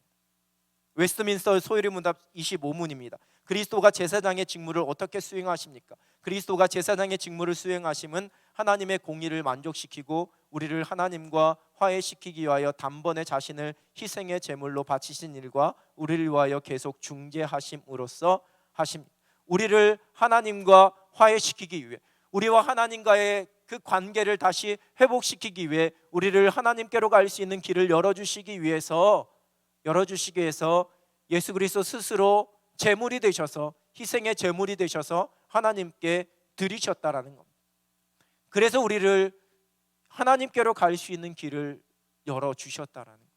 웨스트민스터 소요리 문답 25문입니다. 그리스도가 제사장의 직무를 어떻게 수행하십니까? 그리스도가 제사장의 직무를 수행하심은 하나님의 공의를 만족시키고 우리를 하나님과 화해시키기 위하여 단번에 자신을 희생의 제물로 바치신 일과 우리를 위하여 계속 중재하심으로써 하십니다. 우리를 하나님과 화해시키기 위해, 우리와 하나님과의 그 관계를 다시 회복시키기 위해, 우리를 하나님께로 갈 수 있는 길을 열어주시기 위해서 예수 그리스도 스스로 제물이 되셔서, 희생의 제물이 되셔서 하나님께 드리셨다라는 겁니다. 그래서 우리를 하나님께로 갈 수 있는 길을 열어주셨다라는 거죠.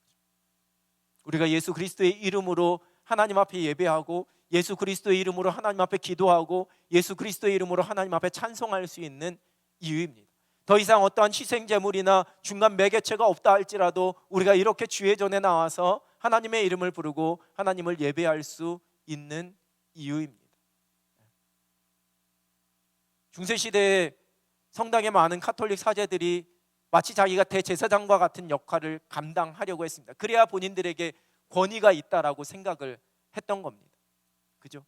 우리가 예수 그리스도의 이름으로 하나님 앞에 예배하고, 예수 그리스도의 이름으로 하나님 앞에 기도하고, 예수 그리스도의 이름으로 하나님 앞에 찬송할 수 있는 이유입니다. 더 이상 어떠한 희생 제물이나 중간 매개체가 없다 할지라도 우리가 이렇게 주의 전에 나와서 하나님의 이름을 부르고 하나님을 예배할 수 있는 이유입니다. 중세시대에 성당에 많은 카톨릭 사제들이 마치 자기가 대제사장과 같은 역할을 감당하려고 했습니다. 그래야 본인들에게 권위가 있다라고 생각을 했던 겁니다. 그죠?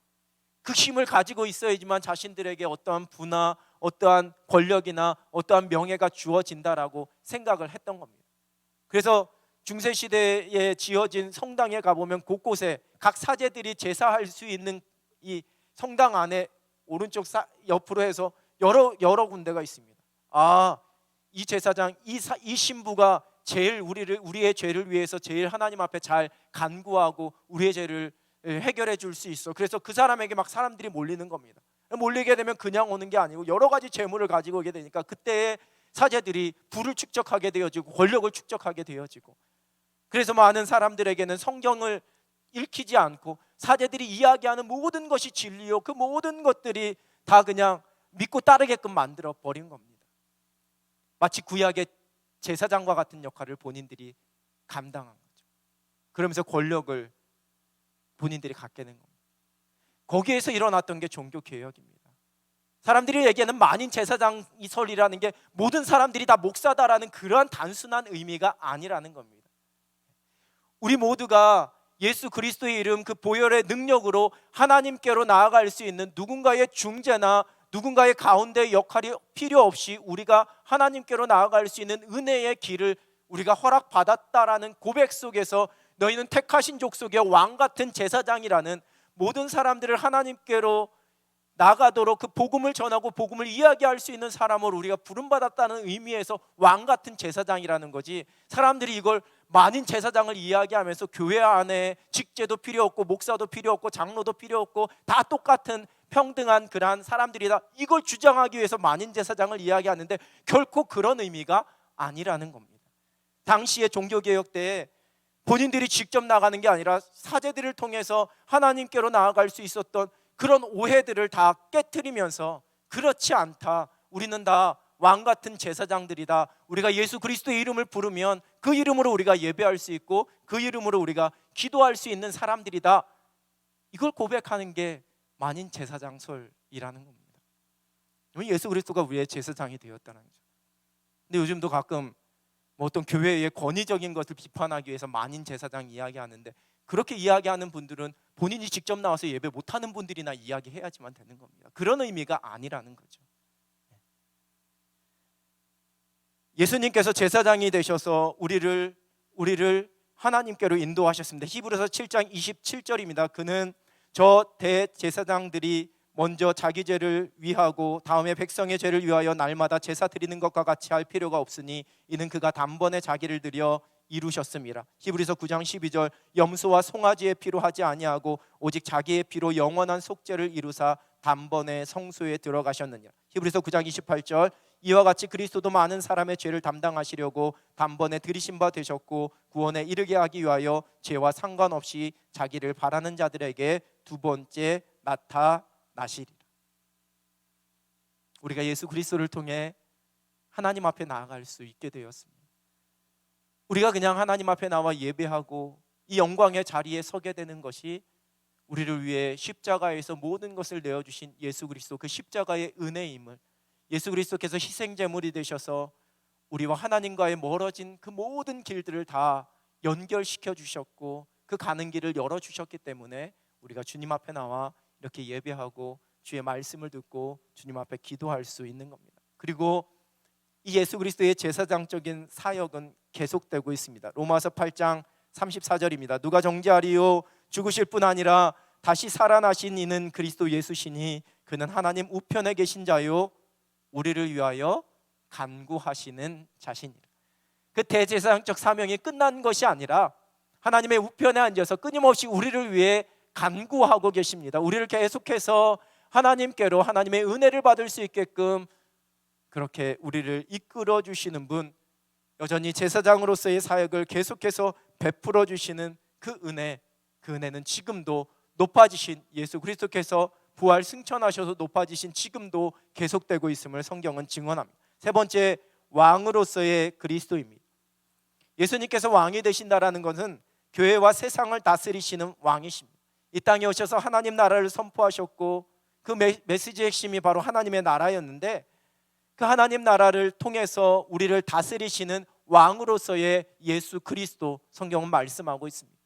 그 힘을 가지고 있어야지만 자신들에게 어떠한 부나 어떠한 권력이나 어떠한 명예가 주어진다라고 생각을 했던 겁니다. 그래서 중세시대에 지어진 성당에 가보면 곳곳에 각 사제들이 제사할 수 있는 이 성당 안에 오른쪽 옆으로 해서 여러 군데가 있습니다. 이 제사장, 이 신부가 제일 우리의 죄를 위해서 제일 하나님 앞에 잘 간구하고 우리의 죄를 해결해 줄 수 있어. 그래서 그 사람에게 막 사람들이 몰리는 겁니다. 몰리게 되면 그냥 오는 게 아니고 여러 가지 재물을 가지고 오게 되니까 그때의 사제들이 부를 축적하게 되어지고 권력을 축적하게 되어지고, 그래서 많은 사람들에게는 성경을 읽히지 않고 사제들이 이야기하는 모든 것이 진리요, 그 모든 것들이 다 그냥 믿고 따르게끔 만들어 버린 겁니다. 마치 구약의 제사장과 같은 역할을 본인들이 감당한 거죠. 그러면서 권력을 본인들이 갖게 된 겁니다. 거기에서 일어났던 게 종교개혁입니다. 사람들이 얘기하는 만인 제사장 설이라는 게 모든 사람들이 다 목사다라는 그러한 단순한 의미가 아니라는 겁니다. 우리 모두가 예수 그리스도의 이름, 그 보혈의 능력으로 하나님께로 나아갈 수 있는 누군가의 중재나 누군가의 가운데 역할이 필요 없이 우리가 하나님께로 나아갈 수 있는 은혜의 길을 우리가 허락받았다라는 고백 속에서 너희는 택하신 족속의 왕같은 제사장이라는, 모든 사람들을 하나님께로 나가도록 그 복음을 전하고 복음을 이야기할 수 있는 사람으로 우리가 부름받았다는 의미에서 왕같은 제사장이라는 거지, 사람들이 이걸 만인 제사장을 이야기하면서 교회 안에 직제도 필요 없고 목사도 필요 없고 장로도 필요 없고 다 똑같은 평등한 그러한 사람들이다, 이걸 주장하기 위해서 만인 제사장을 이야기하는데 결코 그런 의미가 아니라는 겁니다. 당시의 종교개혁 때에 본인들이 직접 나가는 게 아니라 사제들을 통해서 하나님께로 나아갈 수 있었던 그런 오해들을 다 깨트리면서, 그렇지 않다, 우리는 다 왕같은 제사장들이다, 우리가 예수 그리스도의 이름을 부르면 그 이름으로 우리가 예배할 수 있고 그 이름으로 우리가 기도할 수 있는 사람들이다, 이걸 고백하는 게 만인 제사장설이라는 겁니다. 예수 그리스도가 우리의 제사장이 되었다는 거죠. 근데 요즘도 가끔 어떤 교회의 권위적인 것을 비판하기 위해서 만인 제사장 이야기하는데, 그렇게 이야기하는 분들은 본인이 직접 나와서 예배 못하는 분들이나 이야기해야지만 되는 겁니다. 그런 의미가 아니라는 거죠. 예수님께서 제사장이 되셔서 우리를 하나님께로 인도하셨습니다. 히브리서 7장 27절입니다. 그는 저 대제사장들이 먼저 자기 죄를 위하고 다음에 백성의 죄를 위하여 날마다 제사 드리는 것과 같이 할 필요가 없으니 이는 그가 단번에 자기를 드려 이루셨습니다. 히브리서 9장 12절 염소와 송아지의 피로 하지 아니하고 오직 자기의 피로 영원한 속죄를 이루사 단번에 성소에 들어가셨느냐. 히브리서 9장 28절 이와 같이 그리스도도 많은 사람의 죄를 담당하시려고 단번에 들이신 바 되셨고 구원에 이르게 하기 위하여 죄와 상관없이 자기를 바라는 자들에게 두 번째 나타나시리라. 우리가 예수 그리스도를 통해 하나님 앞에 나아갈 수 있게 되었습니다. 우리가 그냥 하나님 앞에 나와 예배하고 이 영광의 자리에 서게 되는 것이 우리를 위해 십자가에서 모든 것을 내어주신 예수 그리스도, 그 십자가의 은혜임을, 예수 그리스도께서 희생제물이 되셔서 우리와 하나님과의 멀어진 그 모든 길들을 다 연결시켜 주셨고 그 가는 길을 열어주셨기 때문에 우리가 주님 앞에 나와 이렇게 예배하고 주의 말씀을 듣고 주님 앞에 기도할 수 있는 겁니다. 그리고 이 예수 그리스도의 제사장적인 사역은 계속되고 있습니다. 로마서 8장 34절입니다. 누가 정죄하리요? 죽으실 뿐 아니라 다시 살아나신 이는 그리스도 예수시니 그는 하나님 우편에 계신 자요 우리를 위하여 간구하시는 자신이라. 그 대제사장적 사명이 끝난 것이 아니라 하나님의 우편에 앉아서 끊임없이 우리를 위해 간구하고 계십니다. 우리를 계속해서 하나님께로 하나님의 은혜를 받을 수 있게끔 그렇게 우리를 이끌어 주시는 분, 여전히 제사장으로서의 사역을 계속해서 베풀어 주시는 그 은혜는 지금도 높아지신 예수 그리스도께서 부활 승천하셔서 높아지신 지금도 계속되고 있음을 성경은 증언합니다. 세 번째, 왕으로서의 그리스도입니다. 예수님께서 왕이 되신다라는 것은 교회와 세상을 다스리시는 왕이십니다. 이 땅에 오셔서 하나님 나라를 선포하셨고 그 메시지의 핵심이 바로 하나님의 나라였는데, 그 하나님 나라를 통해서 우리를 다스리시는 왕으로서의 예수 그리스도, 성경은 말씀하고 있습니다.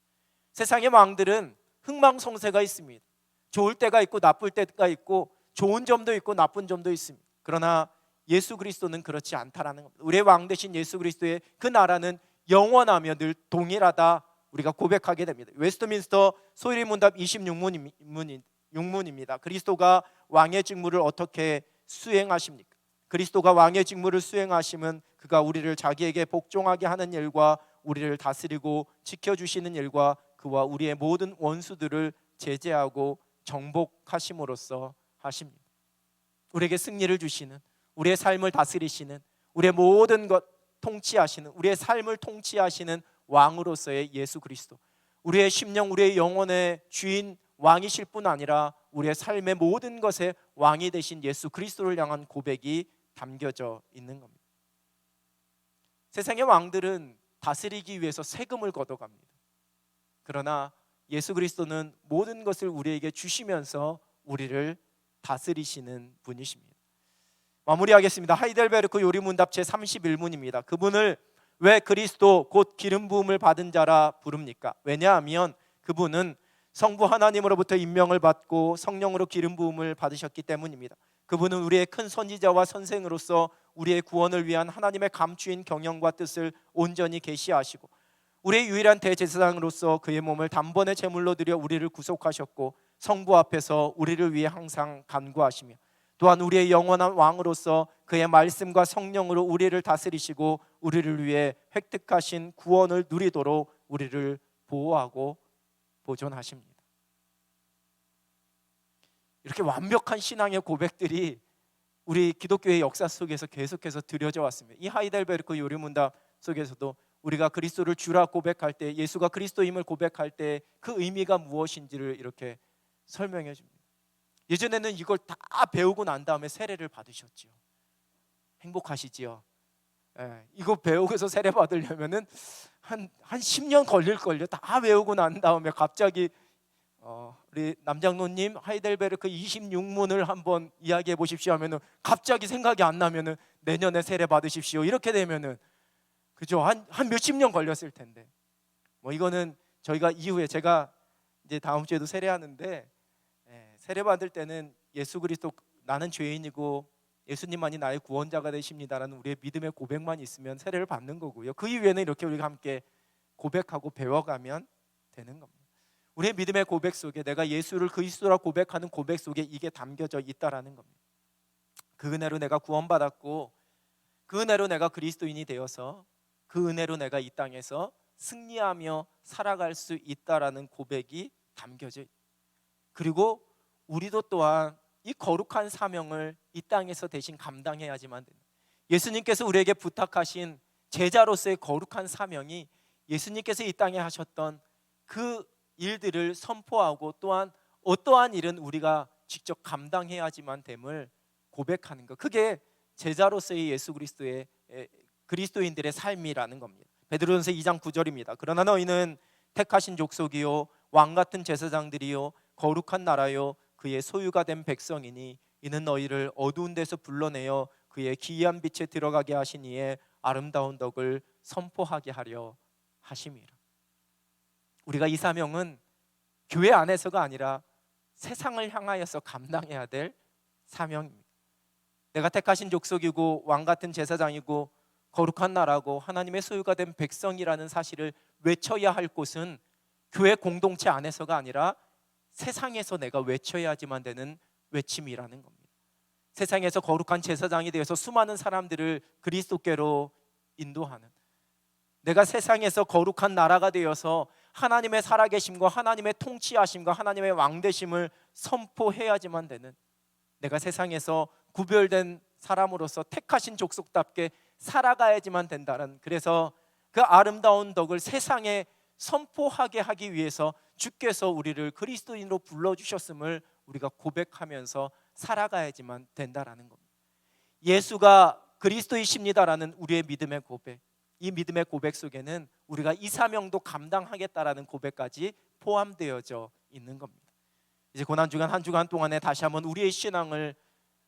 세상의 왕들은 흥망성쇠가 있습니다. 좋을 때가 있고 나쁠 때가 있고 좋은 점도 있고 나쁜 점도 있습니다. 그러나 예수 그리스도는 그렇지 않다라는 겁니다. 우리의 왕 되신 예수 그리스도의 그 나라는 영원하며 늘 동일하다, 우리가 고백하게 됩니다. 웨스트민스터 소위문답 26문입니다. 그리스도가 왕의 직무를 어떻게 수행하십니까? 그리스도가 왕의 직무를 수행하심은 그가 우리를 자기에게 복종하게 하는 일과 우리를 다스리고 지켜주시는 일과 그와 우리의 모든 원수들을 제재하고 정복하심으로써 하십니다. 우리에게 승리를 주시는, 우리의 삶을 다스리시는, 우리의 모든 것 통치하시는, 우리의 삶을 통치하시는 왕으로서의 예수 그리스도, 우리의 심령, 우리의 영혼의 주인 왕이실 뿐 아니라 우리의 삶의 모든 것의 왕이 되신 예수 그리스도를 향한 고백이 담겨져 있는 겁니다. 세상의 왕들은 다스리기 위해서 세금을 걷어갑니다. 그러나 예수 그리스도는 모든 것을 우리에게 주시면서 우리를 다스리시는 분이십니다. 마무리하겠습니다. 하이델베르크 요리문답 제31문입니다. 그분을 왜 그리스도 곧 기름 부음을 받은 자라 부릅니까? 왜냐하면 그분은 성부 하나님으로부터 임명을 받고 성령으로 기름 부음을 받으셨기 때문입니다. 그분은 우리의 큰 선지자와 선생으로서 우리의 구원을 위한 하나님의 감추인 경영과 뜻을 온전히 계시하시고 우리의 유일한 대제사장으로서 그의 몸을 단번에 제물로 드려 우리를 구속하셨고 성부 앞에서 우리를 위해 항상 간구하시며 또한 우리의 영원한 왕으로서 그의 말씀과 성령으로 우리를 다스리시고 우리를 위해 획득하신 구원을 누리도록 우리를 보호하고 보존하십니다. 이렇게 완벽한 신앙의 고백들이 우리 기독교의 역사 속에서 계속해서 드려져 왔습니다. 이 하이델베르크 요리문답 속에서도 우리가 그리스도를 주라 고백할 때, 예수가 그리스도임을 고백할 때 그 의미가 무엇인지를 이렇게 설명해 줍니다. 예전에는 이걸 다 배우고 난 다음에 세례를 받으셨지요. 행복하시지요? 이거 배우고서 세례 받으려면은 한 10년 걸릴걸요. 다 배우고 난 다음에 갑자기 우리 남장로님 하이델베르크 26문을 한번 이야기해 보십시오 하면은 갑자기 생각이 안 나면은 내년에 세례 받으십시오. 이렇게 되면은 그죠? 한 몇십 년 걸렸을 텐데. 이거는 저희가 이후에 제가 이제 다음 주에도 세례하는데 세례 받을 때는 예수 그리스도 나는 죄인이고 예수님만이 나의 구원자가 되십니다라는 우리의 믿음의 고백만 있으면 세례를 받는 거고요. 그 이후에는 이렇게 우리가 함께 고백하고 배워가면 되는 겁니다. 우리의 믿음의 고백 속에 내가 예수를 그리스도라 고백하는 고백 속에 이게 담겨져 있다라는 겁니다. 그 은혜로 내가 구원받았고 그 은혜로 내가 그리스도인이 되어서 그 은혜로 내가 이 땅에서 승리하며 살아갈 수 있다라는 고백이 담겨져 있다. 그리고 우리도 또한 이 거룩한 사명을 이 땅에서 대신 감당해야지만 됩니다. 예수님께서 우리에게 부탁하신 제자로서의 거룩한 사명이 예수님께서 이 땅에 하셨던 그 일들을 선포하고 또한 어떠한 일은 우리가 직접 감당해야지만 됨을 고백하는 것, 그게 제자로서의 예수 그리스도의 그리스도인들의 삶이라는 겁니다. 베드로전서 2장 9절입니다. 그러나 너희는 택하신 족속이요 왕같은 제사장들이요 거룩한 나라요 그의 소유가 된 백성이니 이는 너희를 어두운 데서 불러내어 그의 기이한 빛에 들어가게 하신 이의 아름다운 덕을 선포하게 하려 하심이라. 우리가 이 사명은 교회 안에서가 아니라 세상을 향하여서 감당해야 될 사명입니다. 내가 택하신 족속이고 왕같은 제사장이고 거룩한 나라고 하나님의 소유가 된 백성이라는 사실을 외쳐야 할 곳은 교회 공동체 안에서가 아니라 세상에서 내가 외쳐야지만 되는 외침이라는 겁니다. 세상에서 거룩한 제사장이 되어서 수많은 사람들을 그리스도께로 인도하는, 내가 세상에서 거룩한 나라가 되어서 하나님의 살아계심과 하나님의 통치하심과 하나님의 왕되심을 선포해야지만 되는, 내가 세상에서 구별된 사람으로서 택하신 족속답게 살아가야지만 된다는, 그래서 그 아름다운 덕을 세상에 선포하게 하기 위해서 주께서 우리를 그리스도인으로 불러주셨음을 우리가 고백하면서 살아가야지만 된다라는 겁니다. 예수가 그리스도이십니다라는 우리의 믿음의 고백, 이 믿음의 고백 속에는 우리가 이 사명도 감당하겠다라는 고백까지 포함되어져 있는 겁니다. 이제 고난주간 한 주간 동안에 다시 한번 우리의 신앙을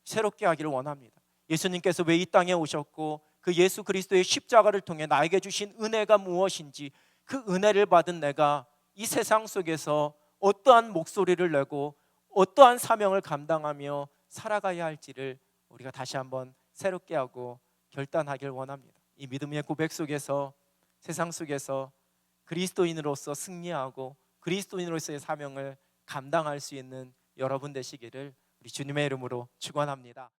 새롭게 하기를 원합니다. 예수님께서 왜 이 땅에 오셨고 그 예수 그리스도의 십자가를 통해 나에게 주신 은혜가 무엇인지, 그 은혜를 받은 내가 이 세상 속에서 어떠한 목소리를 내고 어떠한 사명을 감당하며 살아가야 할지를 우리가 다시 한번 새롭게 하고 결단하길 원합니다. 이 믿음의 고백 속에서 세상 속에서 그리스도인으로서 승리하고 그리스도인으로서의 사명을 감당할 수 있는 여러분 되시기를 우리 주님의 이름으로 축원합니다.